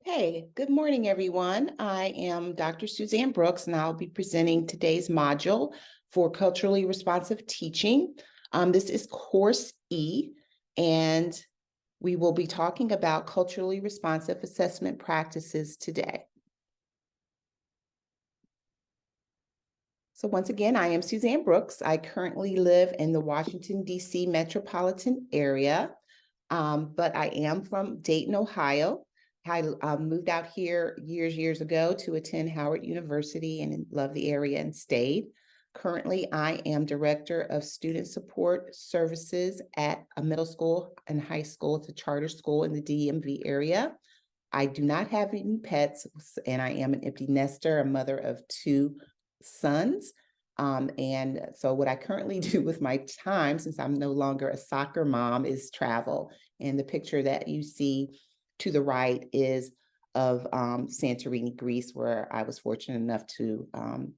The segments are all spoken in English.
Hey, good morning, everyone. I am Dr. Suzanne Brooks, and I'll be presenting today's module for culturally responsive teaching. This is Course E, and we will be talking about culturally responsive assessment practices today. So once again, I am Suzanne Brooks. I currently live in the Washington, D.C. metropolitan area, but I am from Dayton, Ohio. I moved out here years ago to attend Howard University and love the area and stayed. Currently, I am Director of Student Support Services at a middle school and high school. It's a charter school in the DMV area. I do not have any pets, and I am an empty nester, a mother of two sons. And so what I currently do with my time, since I'm no longer a soccer mom, is travel. And the picture that you see to the right is of Santorini, Greece, where I was fortunate enough to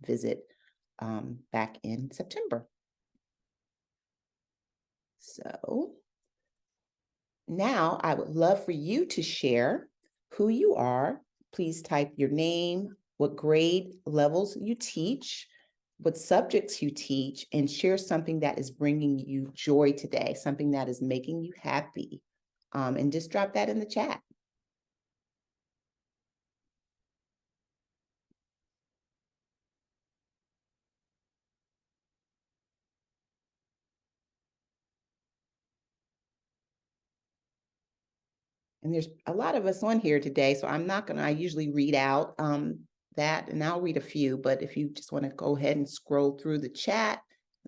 visit back in September. So now I would love for you to share who you are. Please type your name, what grade levels you teach, what subjects you teach, and share something that is bringing you joy today, something that is making you happy. And just drop that in the chat. And there's a lot of us on here today, so I usually read out that, and I'll read a few, but if you just want to go ahead and scroll through the chat,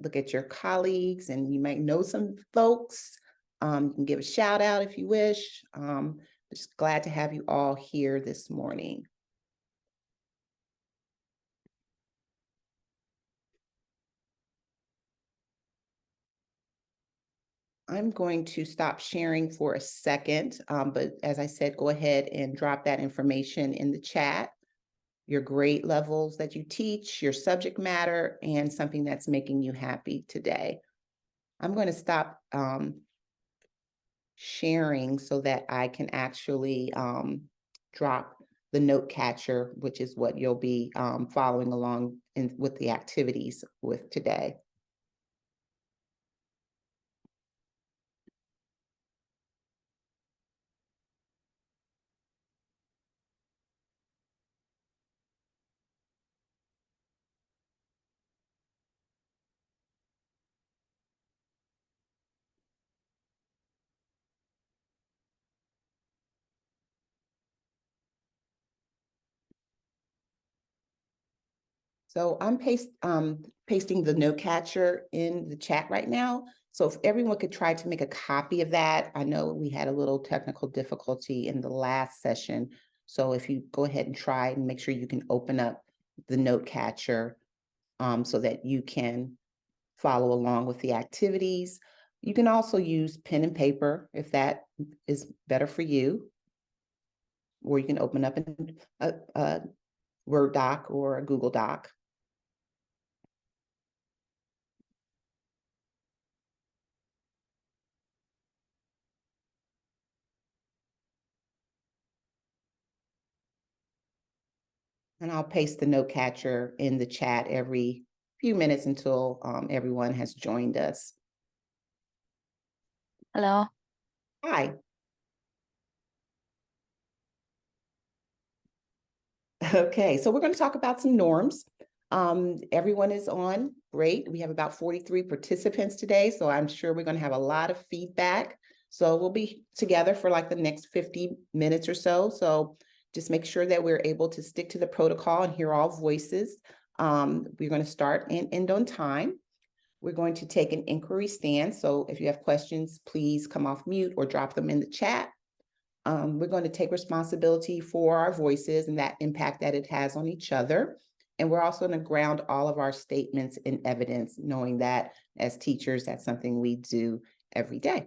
look at your colleagues, and you might know some folks. You can give a shout out if you wish. Just glad to have you all here this morning. I'm going to stop sharing for a second, but as I said, go ahead and drop that information in the chat, your grade levels that you teach, your subject matter, and something that's making you happy today. I'm going to stop sharing so that I can actually drop the note catcher, which is what you'll be following along with the activities with today. So I'm pasting the note catcher in the chat right now. So if everyone could try to make a copy of that. I know we had a little technical difficulty in the last session. So if you go ahead and try and make sure you can open up the note catcher so that you can follow along with the activities. You can also use pen and paper if that is better for you. Or you can open up a Word doc or a Google Doc. And I'll paste the note catcher in the chat every few minutes until everyone has joined us. Hello. Hi. Okay, so we're going to talk about some norms. Everyone is on. Great. We have about 43 participants today, so I'm sure we're going to have a lot of feedback. So we'll be together for like the next 50 minutes or so. So just make sure that we're able to stick to the protocol and hear all voices. We're going to start and end on time. We're going to take an inquiry stance. So if you have questions, please come off mute or drop them in the chat. We're going to take responsibility for our voices and that impact that it has on each other. And we're also going to ground all of our statements in evidence, knowing that as teachers, that's something we do every day.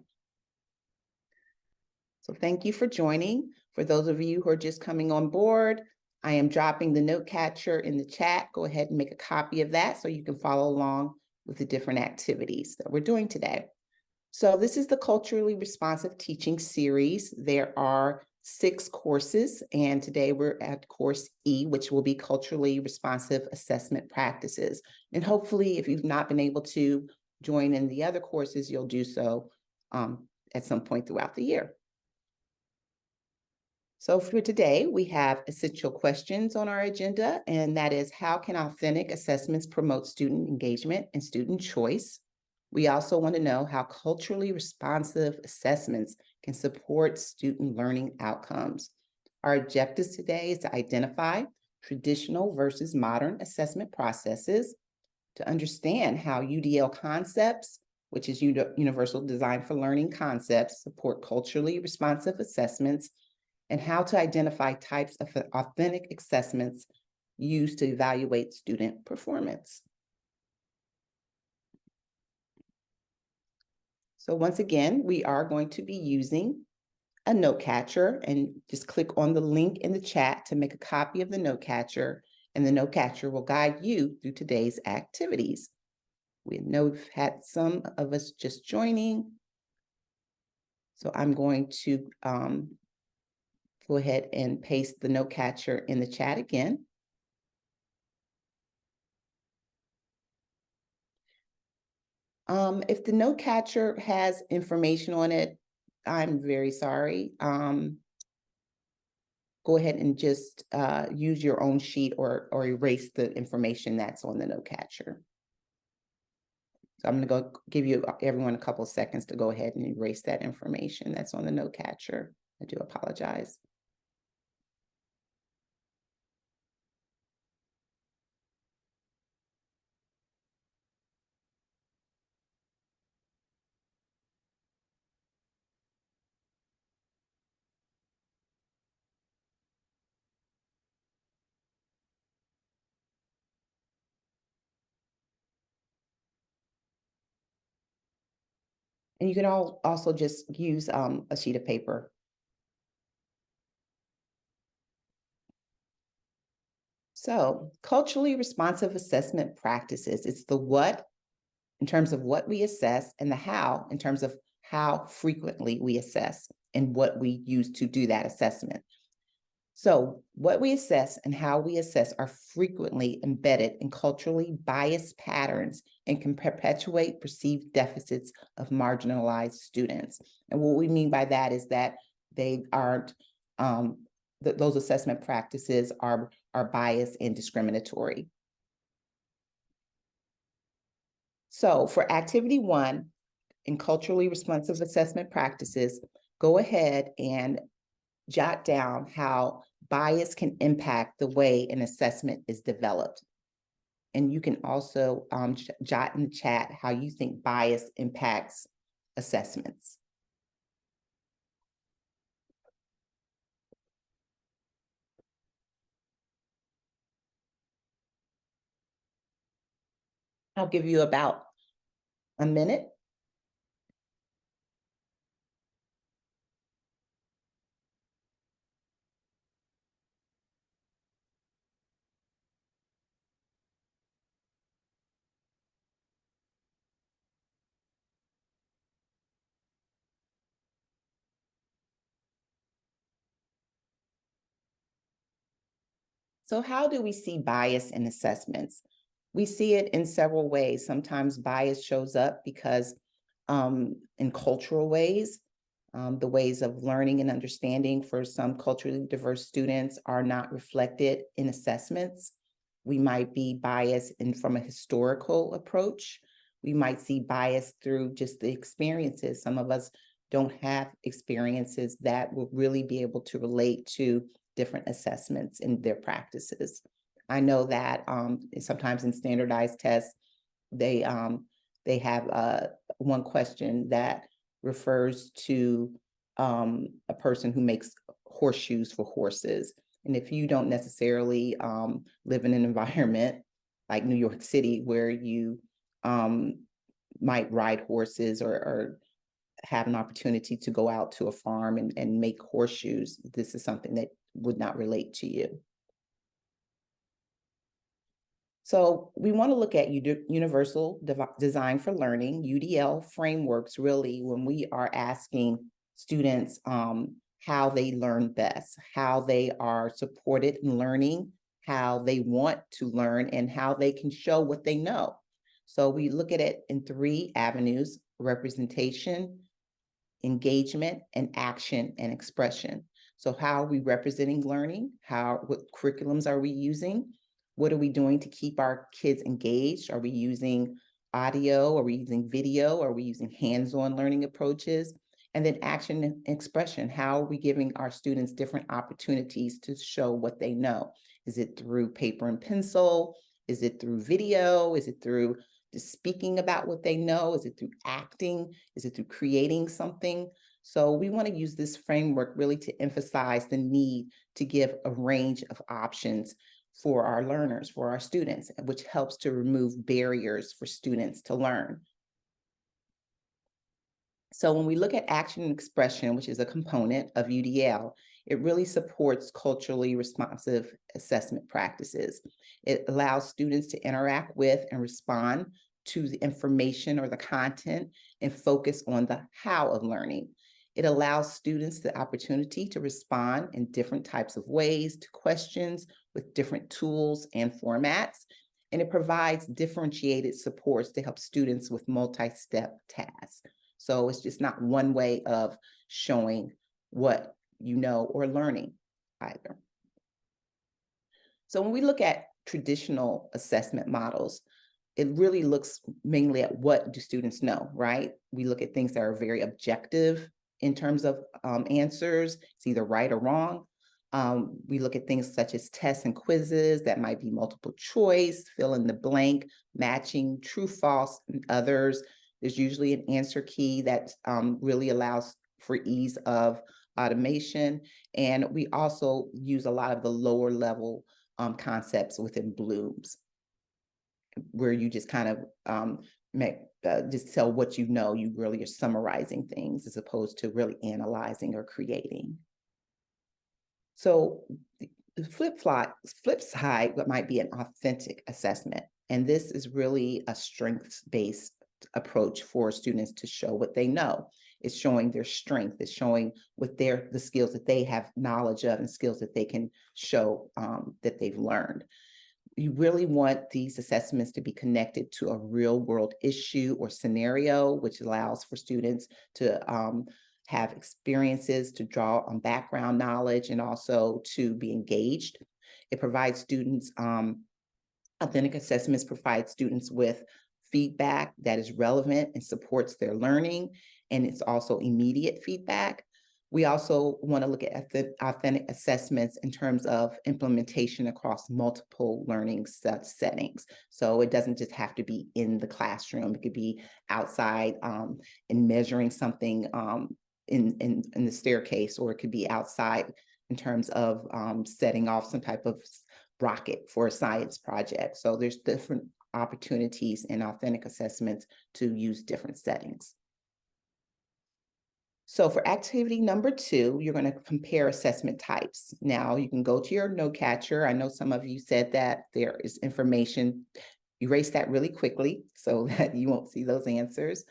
So thank you for joining. For those of you who are just coming on board, I am dropping the note catcher in the chat. Go ahead and make a copy of that so you can follow along with the different activities that we're doing today. So this is the culturally responsive teaching series. There are 6 courses, and today we're at course E, which will be culturally responsive assessment practices. And hopefully, if you've not been able to join in the other courses, you'll do so at some point throughout the year. So for today, we have essential questions on our agenda, and that is, how can authentic assessments promote student engagement and student choice? We also want to know how culturally responsive assessments can support student learning outcomes. Our objectives today is to identify traditional versus modern assessment processes, to understand how UDL concepts, which is Universal Design for Learning concepts, support culturally responsive assessments, and how to identify types of authentic assessments used to evaluate student performance. So once again, we are going to be using a note catcher, and just click on the link in the chat to make a copy of the note catcher, and the note catcher will guide you through today's activities. We know we've had some of us just joining, so I'm going to go ahead and paste the note catcher in the chat again. If the note catcher has information on it, I'm very sorry. Go ahead and just use your own sheet or erase the information that's on the note catcher. So I'm going to go give everyone a couple of seconds to go ahead and erase that information that's on the note catcher. I do apologize. And you can also just use a sheet of paper. So culturally responsive assessment practices, it's the what in terms of what we assess, and the how in terms of how frequently we assess and what we use to do that assessment. So what we assess and how we assess are frequently embedded in culturally biased patterns and can perpetuate perceived deficits of marginalized students. And what we mean by that is that they aren't, those assessment practices are biased and discriminatory. So for activity 1 in culturally responsive assessment practices, go ahead and jot down how bias can impact the way an assessment is developed. And you can also jot in the chat how you think bias impacts assessments. I'll give you about a minute. So how do we see bias in assessments? We see it in several ways. Sometimes bias shows up because in cultural ways, the ways of learning and understanding for some culturally diverse students are not reflected in assessments. We might be biased from a historical approach. We might see bias through just the experiences. Some of us don't have experiences that will really be able to relate to different assessments and their practices. I know that sometimes in standardized tests, they have one question that refers to a person who makes horseshoes for horses. And if you don't necessarily live in an environment like New York City where you might ride horses or have an opportunity to go out to a farm and make horseshoes, this is something that would not relate to you. So we want to look at Universal Design for Learning, UDL frameworks, really, when we are asking students how they learn best, how they are supported in learning, how they want to learn, and how they can show what they know. So we look at it in three avenues: representation, engagement, and action and expression. So how are we representing learning? What curriculums are we using? What are we doing to keep our kids engaged? Are we using audio? Are we using video? Are we using hands-on learning approaches? And then action and expression. How are we giving our students different opportunities to show what they know? Is it through paper and pencil? Is it through video? Is it through just speaking about what they know? Is it through acting? Is it through creating something? So we want to use this framework really to emphasize the need to give a range of options for our learners, for our students, which helps to remove barriers for students to learn. So when we look at action and expression, which is a component of UDL, it really supports culturally responsive assessment practices. It allows students to interact with and respond to the information or the content and focus on the how of learning. It allows students the opportunity to respond in different types of ways to questions with different tools and formats. And it provides differentiated supports to help students with multi-step tasks. So it's just not one way of showing what you know or learning either. So when we look at traditional assessment models, it really looks mainly at what do students know, right? We look at things that are very objective in terms of answers. It's either right or wrong. We look at things such as tests and quizzes that might be multiple choice, fill in the blank, matching true, false, and others. There's usually an answer key that really allows for ease of automation. And we also use a lot of the lower level concepts within Bloom's, where you just kind of just tell what you know. You really are summarizing things as opposed to really analyzing or creating. So the flip side, what might be an authentic assessment. And this is really a strengths-based approach for students to show what they know. It's showing their strength. It's showing what the skills that they have knowledge of and skills that they can show that they've learned. You really want these assessments to be connected to a real world issue or scenario, which allows for students to have experiences, to draw on background knowledge, and also to be engaged. It provides students, authentic assessments provide students with feedback that is relevant and supports their learning, and it's also immediate feedback. We also want to look at the authentic assessments in terms of implementation across multiple learning settings. So it doesn't just have to be in the classroom. It could be outside in measuring something in the staircase, or it could be outside in terms of setting off some type of rocket for a science project. So there's different opportunities in authentic assessments to use different settings. So for activity number 2, you're going to compare assessment types. Now you can go to your note catcher. I know some of you said that there is information. Erase that really quickly so that you won't see those answers.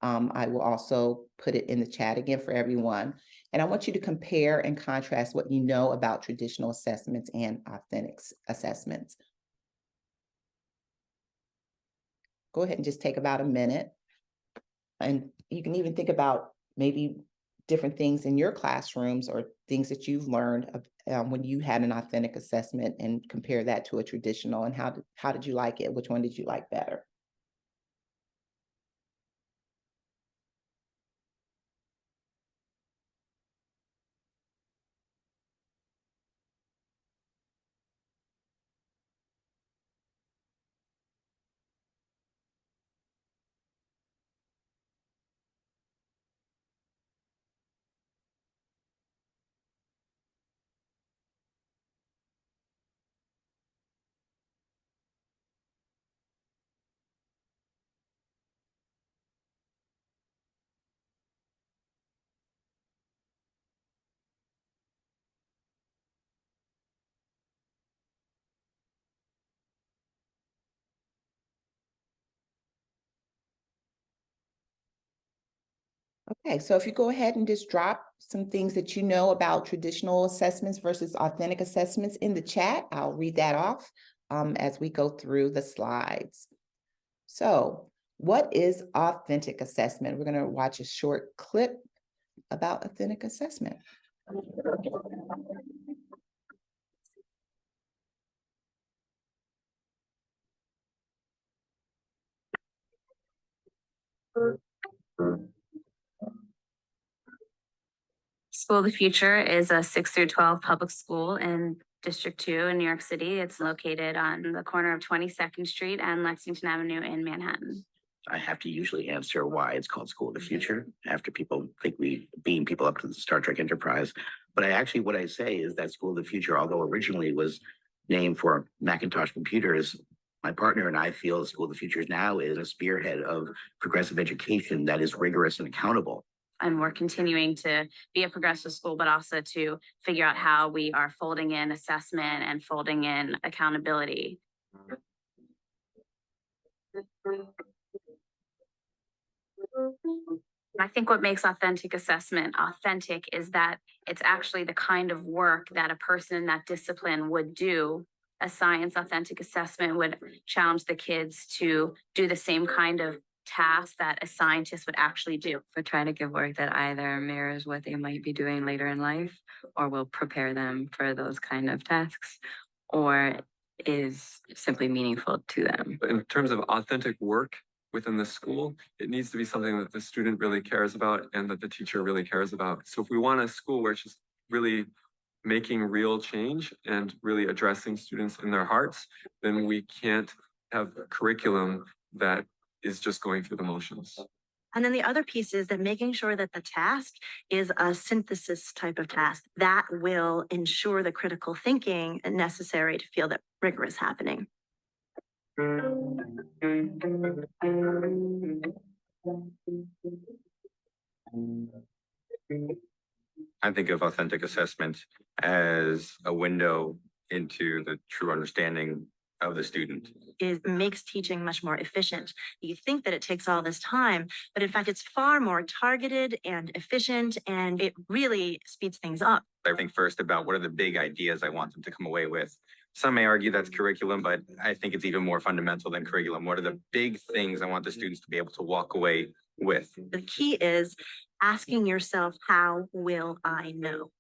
I will also put it in the chat again for everyone. And I want you to compare and contrast what you know about traditional assessments and authentic assessments. Go ahead and just take about a minute. And you can even think about maybe different things in your classrooms or things that you've learned when you had an authentic assessment, and compare that to a traditional, and how did you like it? Which one did you like better? Okay, so if you go ahead and just drop some things that you know about traditional assessments versus authentic assessments in the chat, I'll read that off as we go through the slides. So, what is authentic assessment? We're going to watch a short clip about authentic assessment. School of the Future is a 6 through 12 public school in District 2 in New York City. It's located on the corner of 22nd Street and Lexington Avenue in Manhattan. I have to usually answer why it's called School of the Future after people think we beam people up to the Star Trek Enterprise. But what I say is that School of the Future, although originally was named for Macintosh computers, my partner and I feel School of the Future now is a spearhead of progressive education that is rigorous and accountable. And we're continuing to be a progressive school, but also to figure out how we are folding in assessment and folding in accountability. I think what makes authentic assessment authentic is that it's actually the kind of work that a person in that discipline would do. A science authentic assessment would challenge the kids to do the same kind of tasks that a scientist would actually do. We're trying to give work that either mirrors what they might be doing later in life or will prepare them for those kind of tasks or is simply meaningful to them. In terms of authentic work within the school, it needs to be something that the student really cares about and that the teacher really cares about. So if we want a school where it's just really making real change and really addressing students in their hearts, then we can't have a curriculum that is just going through the motions. And then the other piece is that making sure that the task is a synthesis type of task that will ensure the critical thinking necessary to feel that rigor is happening. I think of authentic assessment as a window into the true understanding of the student. It makes teaching much more efficient. You think that it takes all this time, but in fact, it's far more targeted and efficient, and it really speeds things up. I think first about what are the big ideas I want them to come away with. Some may argue that's curriculum, but I think it's even more fundamental than curriculum. What are the big things I want the students to be able to walk away with? The key is asking yourself, how will I know?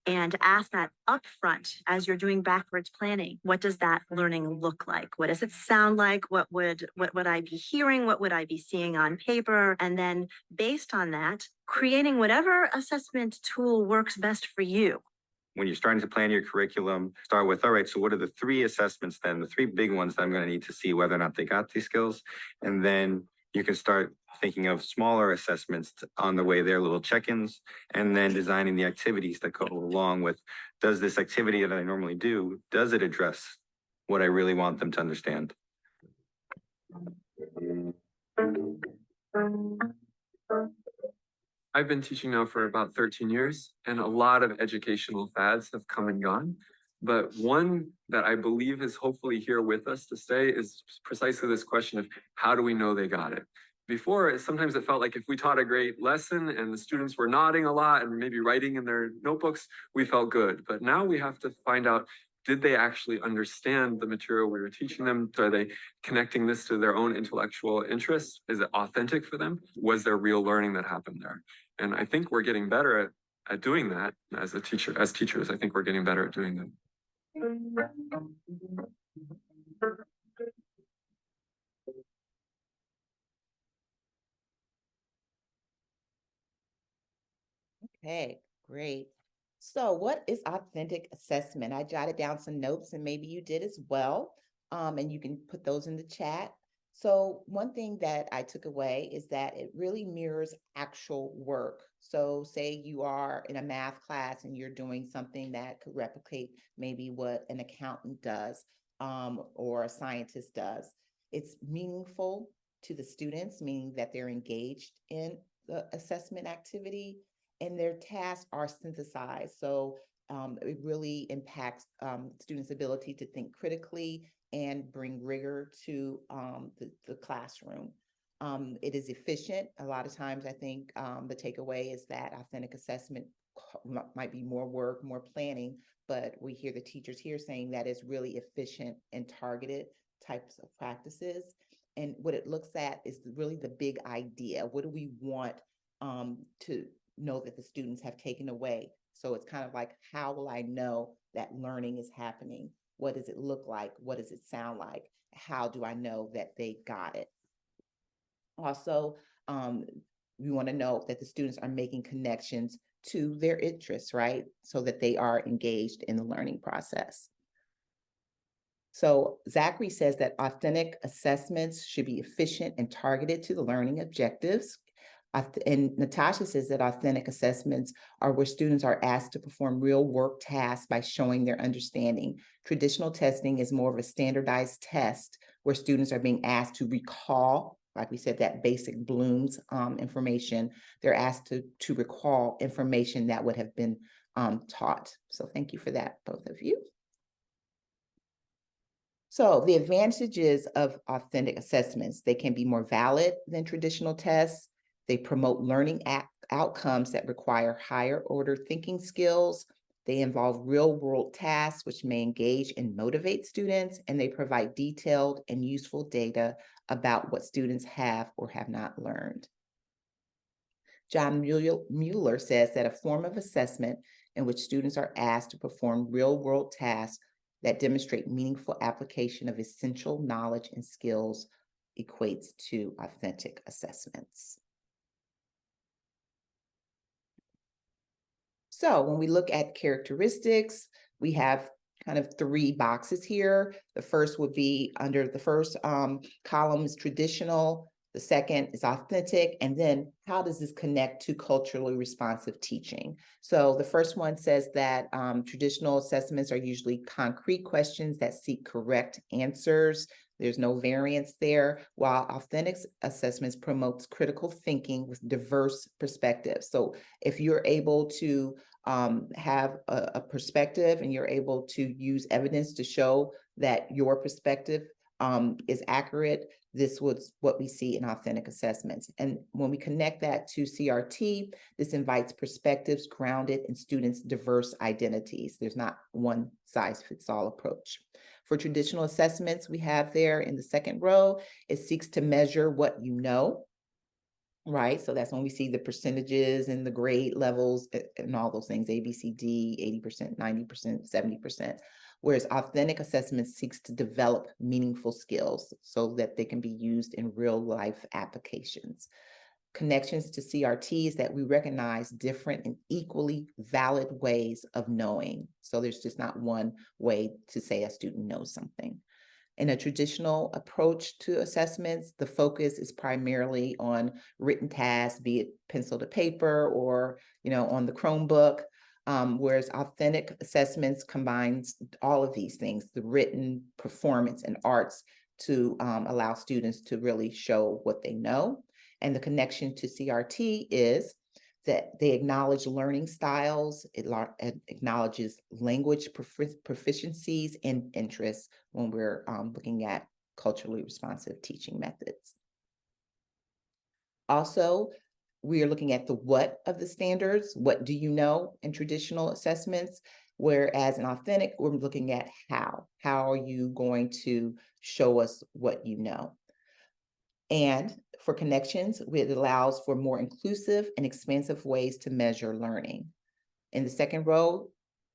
And ask that upfront as you're doing backwards planning. What does that learning look like? What does it sound like? What would I be hearing? What would I be seeing on paper? And then based on that, creating whatever assessment tool works best for you. When you're starting to plan your curriculum, start with, all right, so what are the 3 assessments then, the 3 big ones that I'm going to need to see whether or not they got these skills? And then you can start thinking of smaller assessments on the way there, little check-ins, and then designing the activities that go along with, does this activity that I normally do, does it address what I really want them to understand? I've been teaching now for about 13 years, and a lot of educational fads have come and gone. But one that I believe is hopefully here with us to stay is precisely this question of how do we know they got it? Before, sometimes it felt like if we taught a great lesson and the students were nodding a lot and maybe writing in their notebooks, we felt good. But now we have to find out, did they actually understand the material we were teaching them? Are they connecting this to their own intellectual interests? Is it authentic for them? Was there real learning that happened there? And I think we're getting better at doing that as teachers. I think we're getting better at doing that. Okay, great. So what is authentic assessment? I jotted down some notes and maybe you did as well. And you can put those in the chat. So one thing that I took away is that it really mirrors actual work. So say you are in a math class and you're doing something that could replicate maybe what an accountant does or a scientist does. It's meaningful to the students, meaning that they're engaged in the assessment activity and their tasks are synthesized. So it really impacts students' ability to think critically and bring rigor to the classroom. It is efficient. A lot of times I think the takeaway is that authentic assessment might be more work, more planning, but we hear the teachers here saying that it's really efficient and targeted types of practices. And what it looks at is really the big idea. What do we want to know that the students have taken away? So it's kind of like, how will I know that learning is happening? What does it look like? What does it sound like? How do I know that they got it? Also, we want to know that the students are making connections to their interests, right? So that they are engaged in the learning process. So Zachary says that authentic assessments should be efficient and targeted to the learning objectives. And Natasha says that authentic assessments are where students are asked to perform real work tasks by showing their understanding. Traditional testing is more of a standardized test where students are being asked to recall, like we said, that basic Bloom's information. They're asked to recall information that would have been taught. So thank you for that, both of you. So the advantages of authentic assessments, they can be more valid than traditional tests. They promote learning outcomes that require higher order thinking skills. They involve real world tasks, which may engage and motivate students, and they provide detailed and useful data about what students have or have not learned. John Mueller says that a form of assessment in which students are asked to perform real world tasks that demonstrate meaningful application of essential knowledge and skills equates to authentic assessments. So when we look at characteristics, we have kind of 3 boxes here. The first would be under the first column is traditional. The second is authentic. And then how does this connect to culturally responsive teaching? So the first one says that traditional assessments are usually concrete questions that seek correct answers. There's no variance there, while authentic assessments promotes critical thinking with diverse perspectives. So if you're able to have a perspective and you're able to use evidence to show that your perspective is accurate, this was what we see in authentic assessments. And when we connect that to CRT, this invites perspectives grounded in students' diverse identities. There's not one size fits all approach. For traditional assessments, we have there in the second row, it seeks to measure what you know, right? So that's when we see the percentages and the grade levels and all those things, A, B, C, D, 80%, 90%, 70%. Whereas authentic assessment seeks to develop meaningful skills so that they can be used in real life applications. Connections to CRT is that we recognize different and equally valid ways of knowing. So there's just not one way to say a student knows something. In a traditional approach to assessments, the focus is primarily on written tasks, be it pencil to paper or, on the Chromebook. Whereas authentic assessments combines all of these things, the written, performance, and arts to allow students to really show what they know. And the connection to CRT is that they acknowledge learning styles, it acknowledges language proficiencies and interests when we're looking at culturally responsive teaching methods. Also, we are looking at the what of the standards. What do you know in traditional assessments? Whereas in authentic, we're looking at how. How are you going to show us what you know? And for connections, it allows for more inclusive and expansive ways to measure learning. In the second row,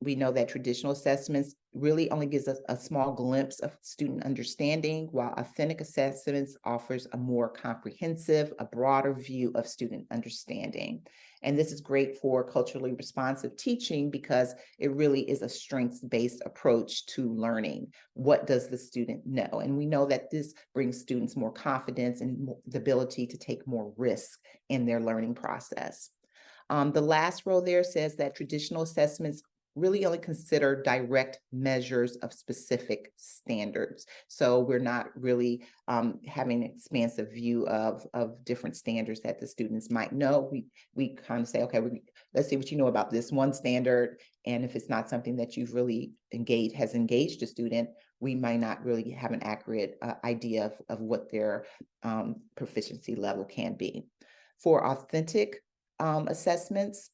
we know that traditional assessments really only gives us a small glimpse of student understanding, while authentic assessments offers a more comprehensive, a broader view of student understanding. And this is great for culturally responsive teaching because it really is a strengths-based approach to learning. What does the student know? And we know that this brings students more confidence and the ability to take more risk in their learning process. The last row there says that traditional assessments really only consider direct measures of specific standards. So we're not really having an expansive view of different standards that the students might know. We kind of say, okay, let's see what you know about this one standard. And if it's not something that you've really has engaged a student, we might not really have an accurate idea of what their proficiency level can be. For authentic assessments,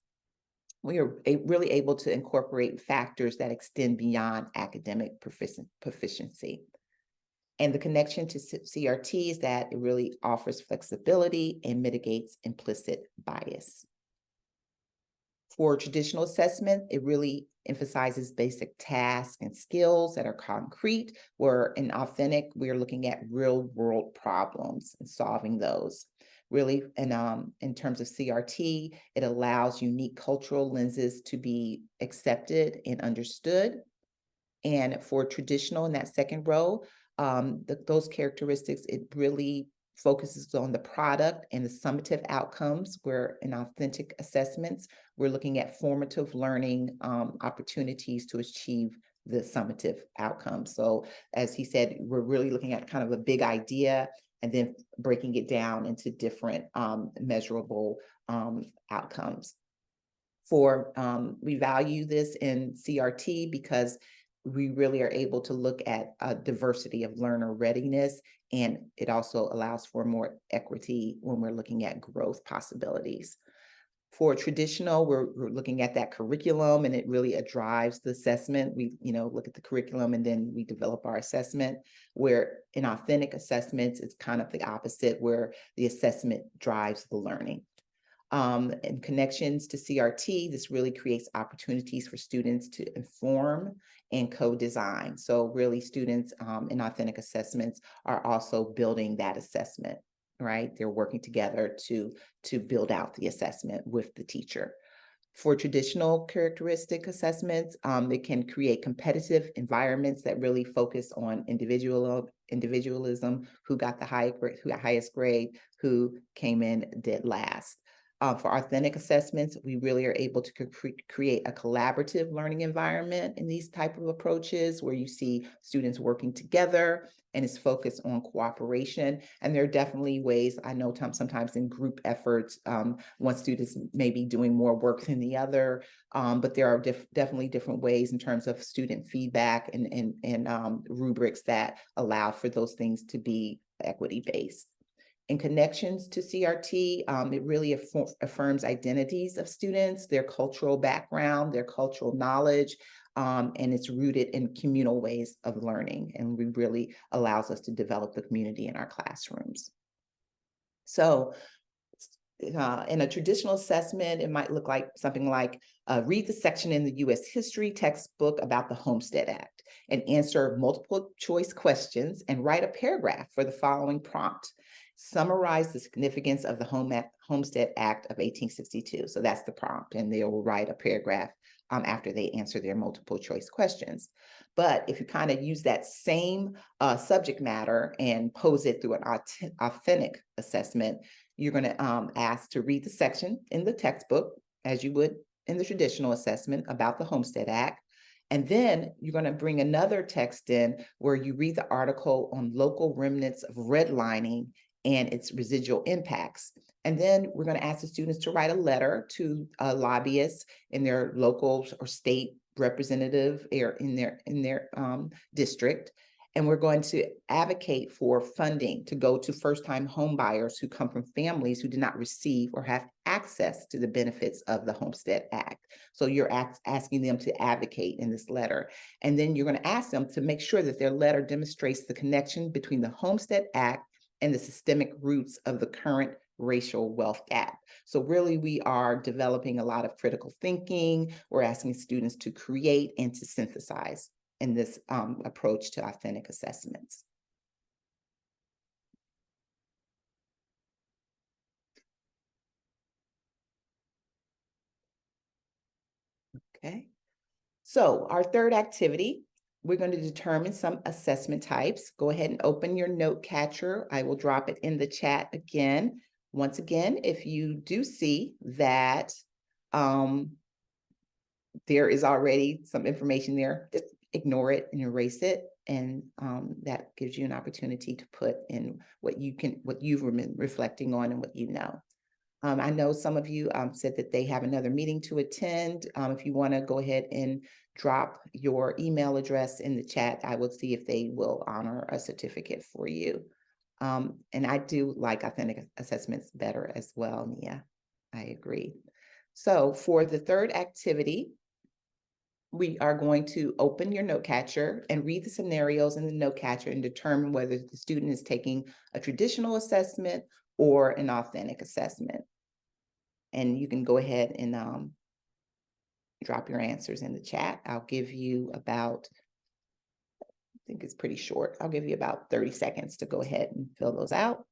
we are really able to incorporate factors that extend beyond academic proficiency. And the connection to CRT is that it really offers flexibility and mitigates implicit bias. For traditional assessment, it really emphasizes basic tasks and skills that are concrete, where in authentic, we're looking at real world problems and solving those. Really, and in terms of CRT, it allows unique cultural lenses to be accepted and understood. And for traditional in that second row, those characteristics, it really focuses on the product and the summative outcomes, where in authentic assessments, we're looking at formative learning opportunities to achieve the summative outcomes. So as he said, we're really looking at kind of a big idea and then breaking it down into different measurable outcomes. We value this in CRT because we really are able to look at a diversity of learner readiness, and it also allows for more equity when we're looking at growth possibilities. For traditional, we're looking at that curriculum, and it really drives the assessment. We look at the curriculum and then we develop our assessment, where in authentic assessments, it's kind of the opposite, where the assessment drives the learning. And connections to CRT, this really creates opportunities for students to inform and co-design. So really students in authentic assessments are also building that assessment, right? They're working together to build out the assessment with the teacher. For traditional characteristic assessments, it can create competitive environments that really focus on individualism, who got the highest grade, who came in dead last. For authentic assessments, we really are able to create a collaborative learning environment in these type of approaches, where you see students working together and it's focused on cooperation. And there are definitely ways, I know sometimes in group efforts, one student may be doing more work than the other, but there are definitely different ways in terms of student feedback and rubrics that allow for those things to be equity-based. In connections to CRT, it really affirms identities of students, their cultural background, their cultural knowledge, and it's rooted in communal ways of learning, and it really allows us to develop the community in our classrooms. So in a traditional assessment, it might look like something like read the section in the U.S. history textbook about the Homestead Act and answer multiple choice questions and write a paragraph for the following prompt. Summarize the significance of the Homestead Act of 1862. So that's the prompt, and they will write a paragraph after they answer their multiple choice questions. But if you kind of use that same subject matter and pose it through an authentic assessment, you're going to ask to read the section in the textbook, as you would in the traditional assessment, about the Homestead Act. And then you're going to bring another text in where you read the article on local remnants of redlining and its residual impacts. And then we're going to ask the students to write a letter to lobbyists in their local or state representative or in their district. And we're going to advocate for funding to go to first-time home buyers who come from families who did not receive or have access to the benefits of the Homestead Act. So you're asking them to advocate in this letter. And then you're going to ask them to make sure that their letter demonstrates the connection between the Homestead Act and the systemic roots of the current racial wealth gap. So really, we are developing a lot of critical thinking. We're asking students to create and to synthesize in this approach to authentic assessments. Okay, so our third activity, we're going to determine some assessment types. Go ahead and open your note catcher. I will drop it in the chat again. Once again, if you do see that there is already some information there, just ignore it and erase it. And that gives you an opportunity to put in what you've been reflecting on and what you know. I know some of you said that they have another meeting to attend. If you want to go ahead and drop your email address in the chat, I will see if they will honor a certificate for you. And I do like authentic assessments better as well, Mia. I agree. So for the third activity, we are going to open your note catcher and read the scenarios in the note catcher and determine whether the student is taking a traditional assessment or an authentic assessment. And you can go ahead and drop your answers in the chat. I'll give you about, I think it's pretty short. I'll give you about 30 seconds to go ahead and fill those out.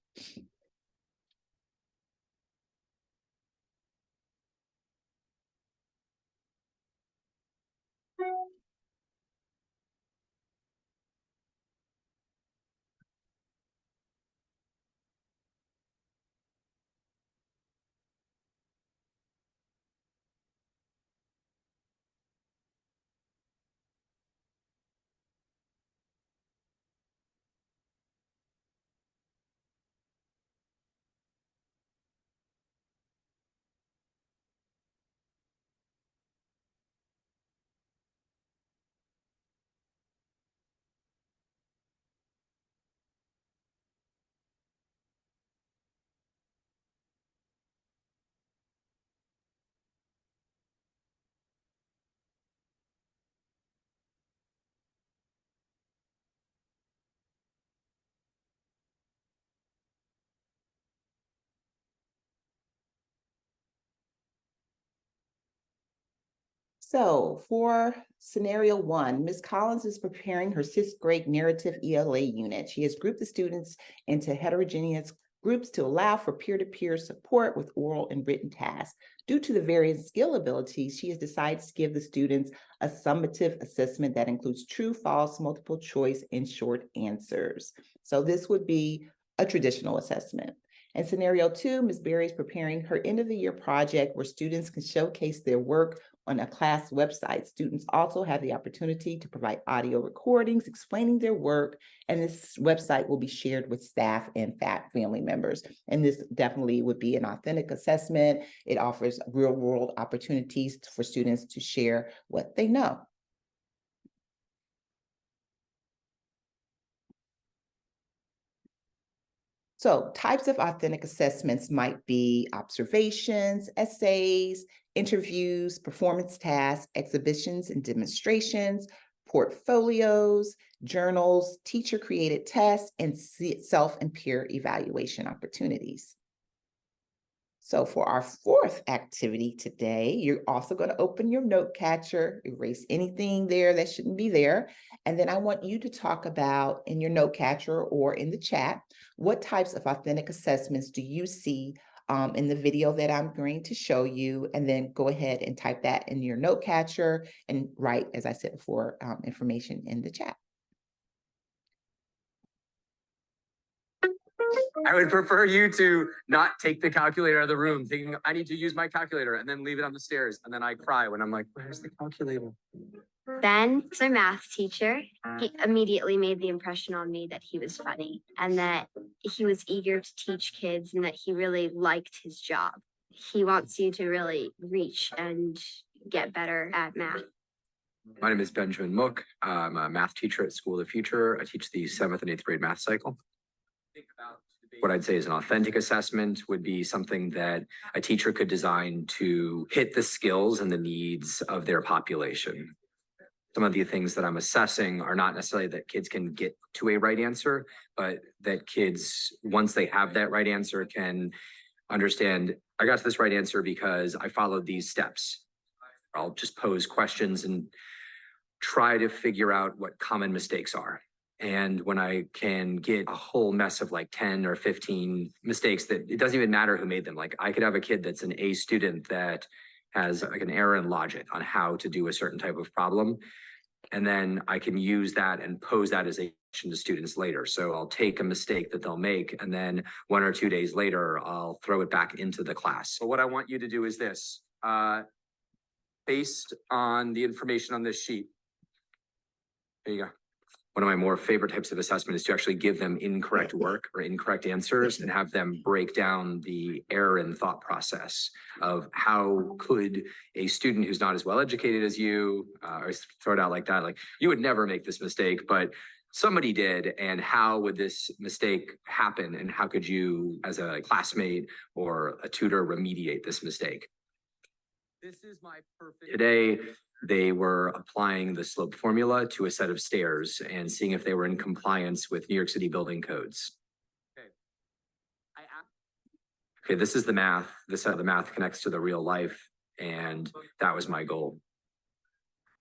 So for scenario one, Ms. Collins is preparing her sixth grade narrative ELA unit. She has grouped the students into heterogeneous groups to allow for peer-to-peer support with oral and written tasks. Due to the varying skill abilities, she has decided to give the students a summative assessment that includes true, false, multiple choice, and short answers. So this would be a traditional assessment. In scenario two, Ms. Berry is preparing her end of the year project where students can showcase their work on a class website. Students also have the opportunity to provide audio recordings explaining their work, and this website will be shared with staff and family members. And this definitely would be an authentic assessment. It offers real world opportunities for students to share what they know. So types of authentic assessments might be observations, essays, interviews, performance tasks, exhibitions and demonstrations, portfolios, journals, teacher-created tests, and self and peer evaluation opportunities. So for our fourth activity today, you're also going to open your note catcher, erase anything there that shouldn't be there. And then I want you to talk about in your note catcher or in the chat, what types of authentic assessments do you see in the video that I'm going to show you? And then go ahead and type that in your note catcher and write, as I said before, information in the chat. I would prefer you to not take the calculator out of the room thinking I need to use my calculator and then leave it on the stairs. And then I cry when I'm like, where's the calculator? Ben's our math teacher. He immediately made the impression on me that he was funny and that he was eager to teach kids and that he really liked his job. He wants you to really reach and get better at math. My name is Benjamin Mook. I'm a math teacher at School of the Future. I teach the 7th and 8th grade math cycle. What I'd say is an authentic assessment would be something that a teacher could design to hit the skills and the needs of their population. Some of the things that I'm assessing are not necessarily that kids can get to a right answer, but that kids, once they have that right answer, can understand, I got to this right answer because I followed these steps. I'll just pose questions and try to figure out what common mistakes are. And when I can get a whole mess of like 10 or 15 mistakes that it doesn't even matter who made them. Like I could have a kid that's an A student that has like an error in logic on how to do a certain type of problem. And then I can use that and pose that as a question to students later. So I'll take a mistake that they'll make, and then 1 or 2 days later, I'll throw it back into the class. So what I want you to do is this, based on the information on this sheet. There you go. one of my more favorite types of assessment is to actually give them incorrect work or incorrect answers and have them break down the error in thought process of how could a student who's not as well educated as you, or throw it out like that, like you would never make this mistake, but somebody did, and how would this mistake happen? And how could you, as a classmate or a tutor, remediate this mistake? This is my perfect. Today, they were applying the slope formula to a set of stairs and seeing if they were in compliance with New York City building codes. Okay. Okay, this is the math. This is how the math connects to the real life. And that was my goal.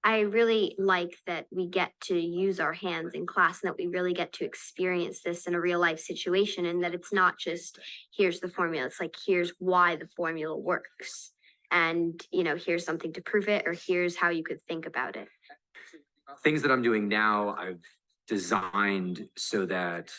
I really like that we get to use our hands in class and that we really get to experience this in a real life situation, and that it's not just here's the formula. It's like, here's why the formula works. And, you know, here's something to prove it, or here's how you could think about it. Things that I'm doing now, I've designed so that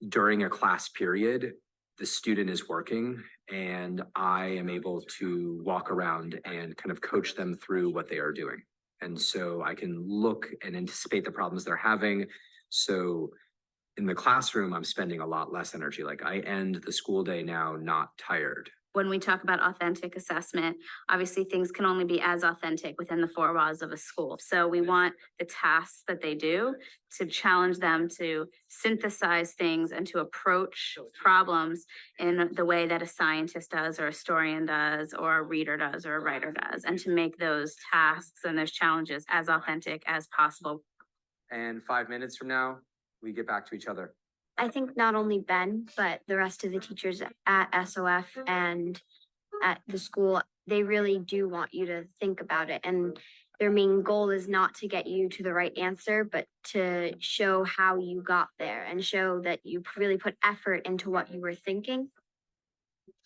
during a class period, the student is working and I am able to walk around and kind of coach them through what they are doing. And so I can look and anticipate the problems they're having. So in the classroom, I'm spending a lot less energy. Like I end the school day now not tired. When we talk about authentic assessment, obviously things can only be as authentic within the four walls of a school. So we want the tasks that they do to challenge them to synthesize things and to approach problems in the way that a scientist does, or a historian does, or a reader does, or a writer does, and to make those tasks and those challenges as authentic as possible. And 5 minutes from now, we get back to each other. I think not only Ben, but the rest of the teachers at SOF and at the school, they really do want you to think about it. And their main goal is not to get you to the right answer, but to show how you got there and show that you really put effort into what you were thinking.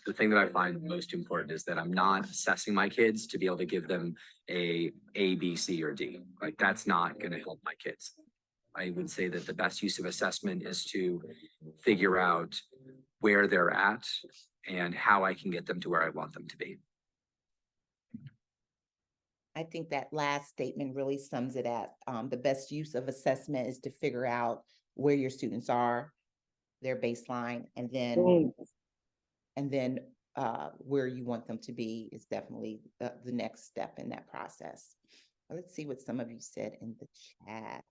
The thing that I find most important is that I'm not assessing my kids to be able to give them a B, C, or D. Like that's not going to help my kids. I would say that the best use of assessment is to figure out where they're at and how I can get them to where I want them to be. I think that last statement really sums it up. The best use of assessment is to figure out where your students are, their baseline, and then where you want them to be is definitely the next step in that process. Let's see what some of you said in the chat.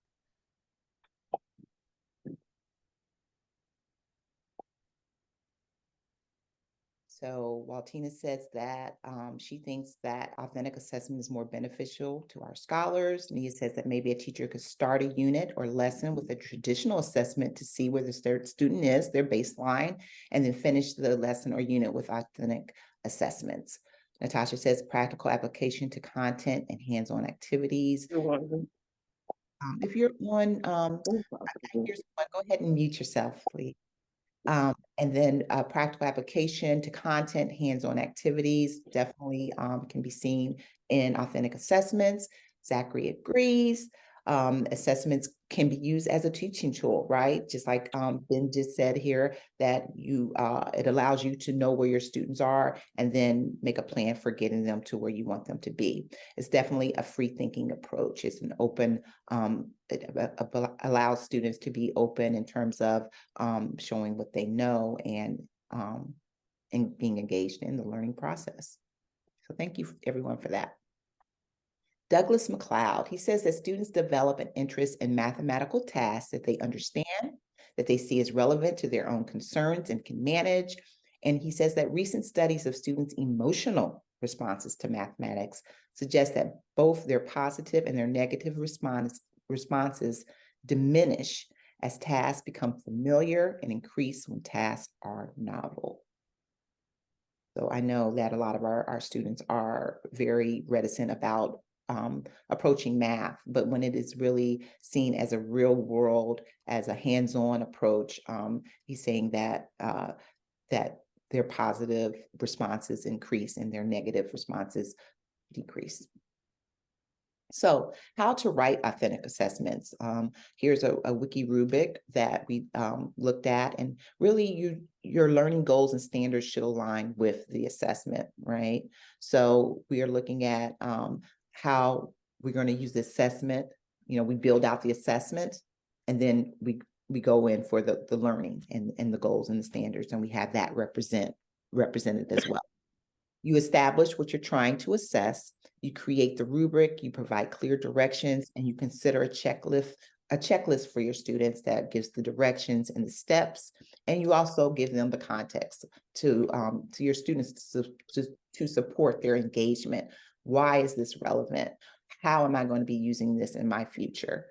So while Tina says that she thinks that authentic assessment is more beneficial to our scholars, Nia says that maybe a teacher could start a unit or lesson with a traditional assessment to see where the student is, their baseline, and then finish the lesson or unit with authentic assessments. Natasha says practical application to content and hands-on activities. If you're on, go ahead and mute yourself, please. And then practical application to content, hands-on activities definitely can be seen in authentic assessments. Zachary agrees. Assessments can be used as a teaching tool, right? Just like Ben just said here, that it allows you to know where your students are and then make a plan for getting them to where you want them to be. It's definitely a free thinking approach. It's an open, it allows students to be open in terms of showing what they know and being engaged in the learning process. So thank you everyone for that. Douglas McLeod, he says that students develop an interest in mathematical tasks that they understand, that they see as relevant to their own concerns and can manage. And he says that recent studies of students' emotional responses to mathematics suggest that both their positive and their negative responses diminish as tasks become familiar and increase when tasks are novel. So I know that a lot of our students are very reticent about approaching math, but when it is really seen as a real world, as a hands-on approach, he's saying that that their positive responses increase and their negative responses decrease. So how to write authentic assessments. Here's a wiki rubric that we looked at, and really your learning goals and standards should align with the assessment, right? So we are looking at how we're going to use the assessment. You know, we build out the assessment, And then we go in for the learning and the goals and the standards, and we have that represented as well. You establish what you're trying to assess, you create the rubric, you provide clear directions, and you consider a checklist for your students that gives the directions and the steps, and you also give them the context to your students to support their engagement. Why is this relevant? How am I going to be using this in my future?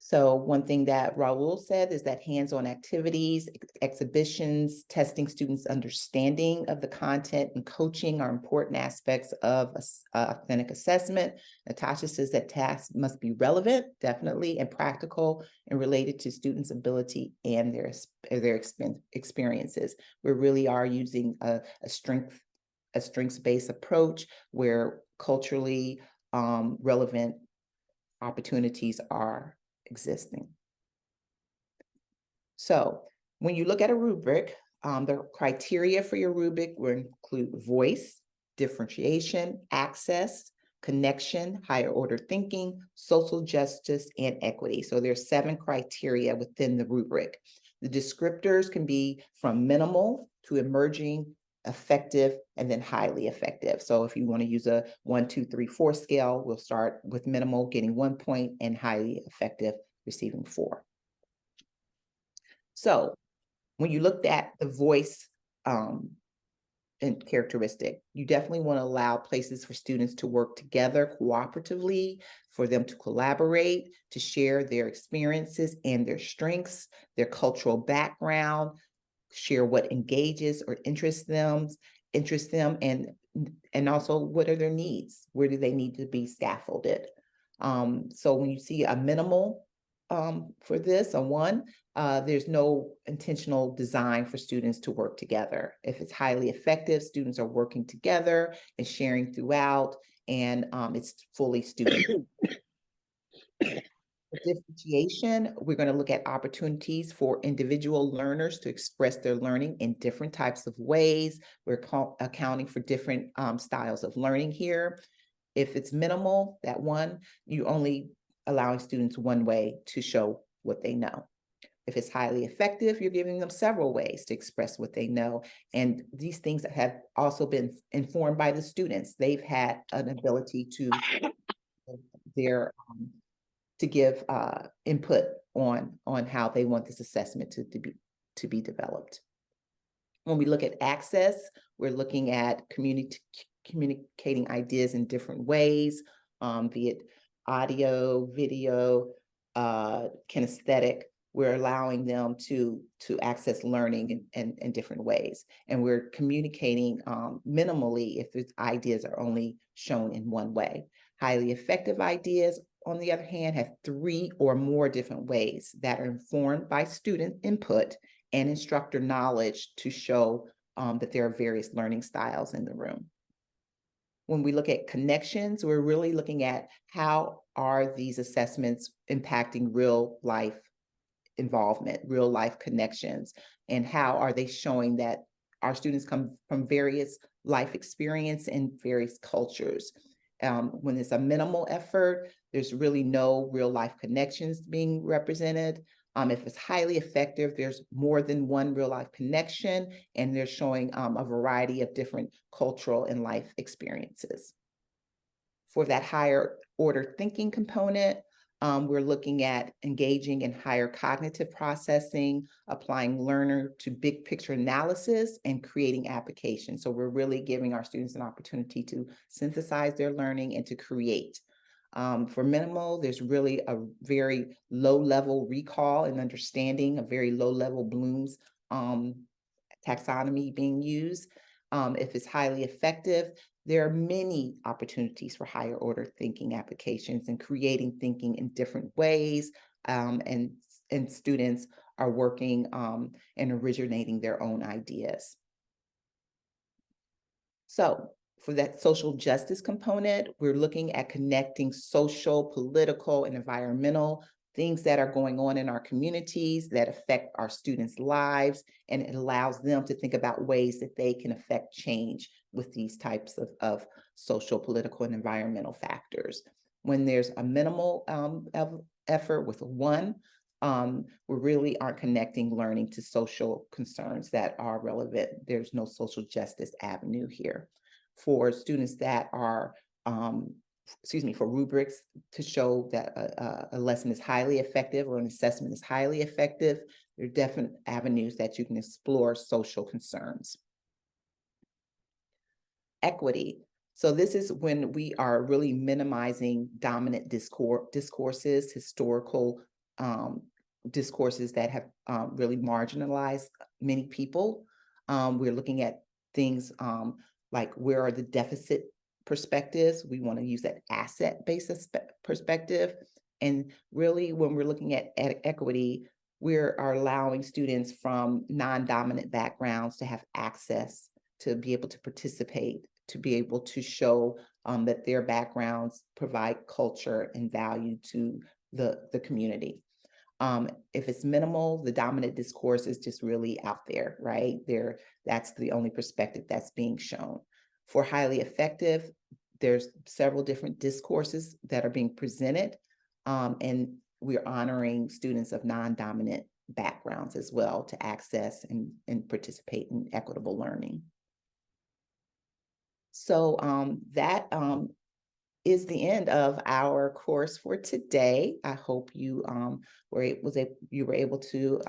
So one thing that Raul said is that hands-on activities, exhibitions, testing students' understanding of the content, and coaching are important aspects of authentic assessment. Natasha says that tasks must be relevant, definitely, and practical and related to students' ability and their experiences. We really are using a strengths-based approach where culturally relevant opportunities are existing. So when you look at a rubric, the criteria for your rubric will include voice, differentiation, access, connection, higher order thinking, social justice, and equity. So there's 7 criteria within the rubric. The descriptors can be from minimal to emerging, effective, and then highly effective. So if you want to use a 1, 2, 3, 4 scale, we'll start with minimal getting 1 point and highly effective receiving 4. So when you looked at the voice and characteristic, you definitely want to allow places for students to work together cooperatively, for them to collaborate, to share their experiences and their strengths, their cultural background, share what engages or interests them, and also what are their needs? Where do they need to be scaffolded? So when you see a minimal for this, a 1, there's no intentional design for students to work together. If it's highly effective, students are working together and sharing throughout, and it's fully student. Differentiation, we're going to look at opportunities for individual learners to express their learning in different types of ways. We're accounting for different styles of learning here. If it's minimal, that 1, you only allowing students one way to show what they know. If it's highly effective, you're giving them several ways to express what they know. And these things have also been informed by the students. They've had an ability to give input on how they want this assessment to be developed. When we look at access, we're looking at communicating ideas in different ways, be it audio, video, kinesthetic. We're allowing them to access learning in different ways. And we're communicating minimally if the ideas are only shown in one way. Highly effective ideas, on the other hand, have 3 or more different ways that are informed by student input and instructor knowledge to show that there are various learning styles in the room. When we look at connections, we're really looking at how are these assessments impacting real life involvement, real life connections, and how are they showing that our students come from various life experience and various cultures. When it's a minimal effort, there's really no real life connections being represented. If it's highly effective, there's more than one real life connection, and they're showing a variety of different cultural and life experiences. For that higher order thinking component, we're looking at engaging in higher cognitive processing, applying learner to big picture analysis, and creating applications. So we're really giving our students an opportunity to synthesize their learning and to create. For minimal, there's really a very low level recall and understanding, a very low level Bloom's taxonomy being used. If it's highly effective, there are many opportunities for higher order thinking applications and creating thinking in different ways, and students are working and originating their own ideas. So for that social justice component, we're looking at connecting social, political, and environmental things that are going on in our communities that affect our students' lives, and it allows them to think about ways that they can affect change with these types of social, political, and environmental factors. When there's a minimal effort with one, we really aren't connecting learning to social concerns that are relevant. There's no social justice avenue here. For students that are, for rubrics to show that a lesson is highly effective or an assessment is highly effective, there are definite avenues that you can explore social concerns. Equity. So this is when we are really minimizing dominant discourses, historical discourses that have really marginalized many people. We're looking at things like, where are the deficit perspectives? We want to use that asset-based perspective. And really, when we're looking at equity, we are allowing students from non-dominant backgrounds to have access to be able to participate, to be able to show that their backgrounds provide culture and value to the community. If it's minimal, the dominant discourse is just really out there, right? That's the only perspective that's being shown. For highly effective, there's several different discourses that are being presented, and we're honoring students of non-dominant backgrounds as well to access and participate in equitable learning. So that is the end of our course for today. I hope you were able to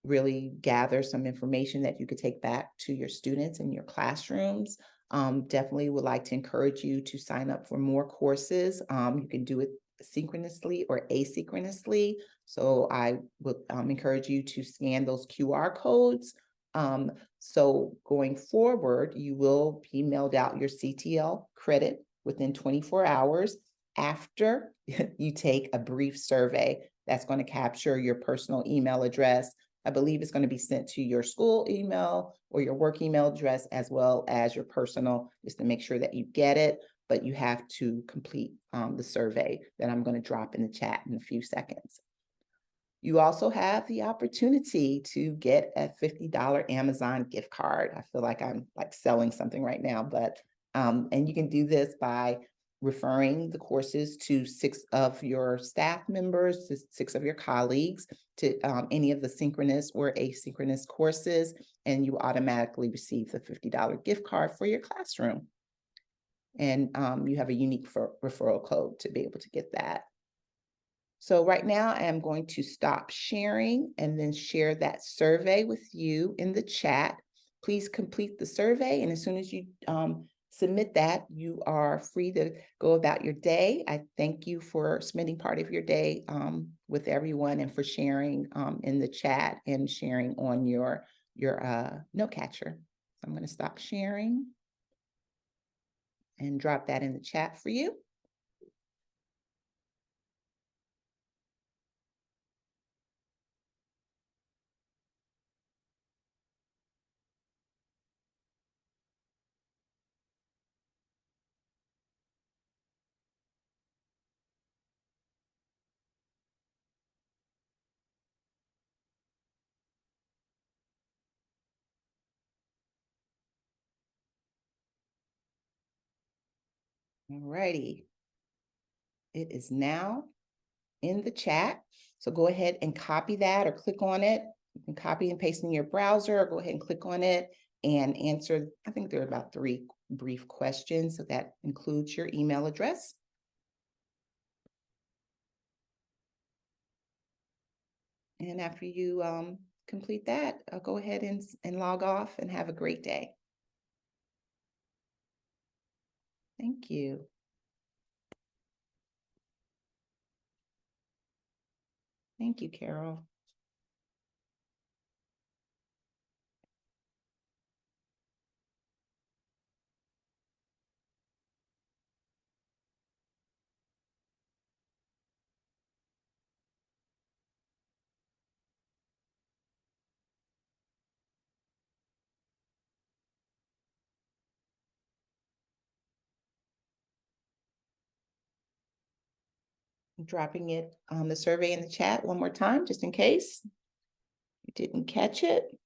really gather some information that you could take back to your students in your classrooms. Definitely would like to encourage you to sign up for more courses. You can do it synchronously or asynchronously. So I would encourage you to scan those QR codes. So going forward, you will be mailed out your CTL credit within 24 hours after you take a brief survey that's going to capture your personal email address. I believe it's going to be sent to your school email or your work email address, as well as your personal, just to make sure that you get it. But you have to complete the survey that I'm going to drop in the chat in a few seconds. You also have the opportunity to get a $50 Amazon gift card. I feel like I'm like selling something right now, but and you can do this by referring the courses to 6 of your staff members, to 6 of your colleagues, to any of the synchronous or asynchronous courses, and you automatically receive the $50 gift card for your classroom. And you have a unique referral code to be able to get that. So right now I am going to stop sharing and then share that survey with you in the chat. Please complete the survey, and as soon as you submit that, you are free to go about your day. I thank you for spending part of your day with everyone, and for sharing in the chat and sharing on your note catcher. I'm going to stop sharing and drop that in the chat for you. All righty. It is now in the chat. So go ahead and copy that or click on it. You can copy and paste in your browser, or go ahead and click on it and answer. I think there are about 3 brief questions. So that includes your email address. And after you complete that, go ahead and log off and have a great day. Thank you. Thank you, Carol. I'm dropping it, the survey in the chat one more time, just in case you didn't catch it.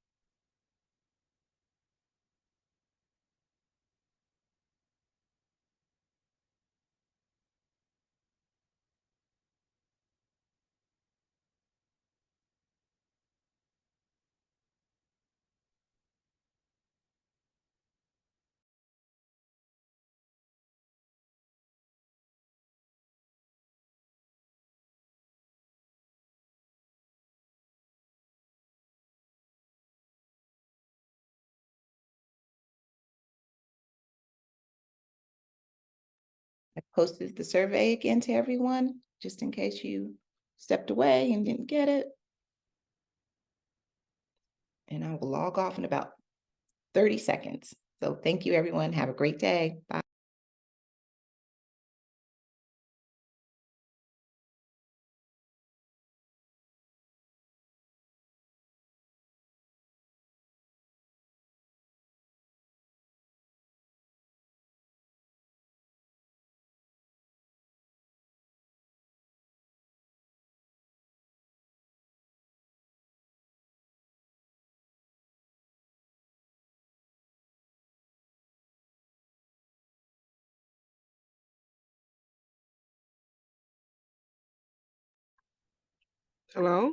I posted the survey again to everyone, just in case you stepped away and didn't get it. And I will log off in about 30 seconds. So thank you, everyone. Have a great day. Bye. Hello?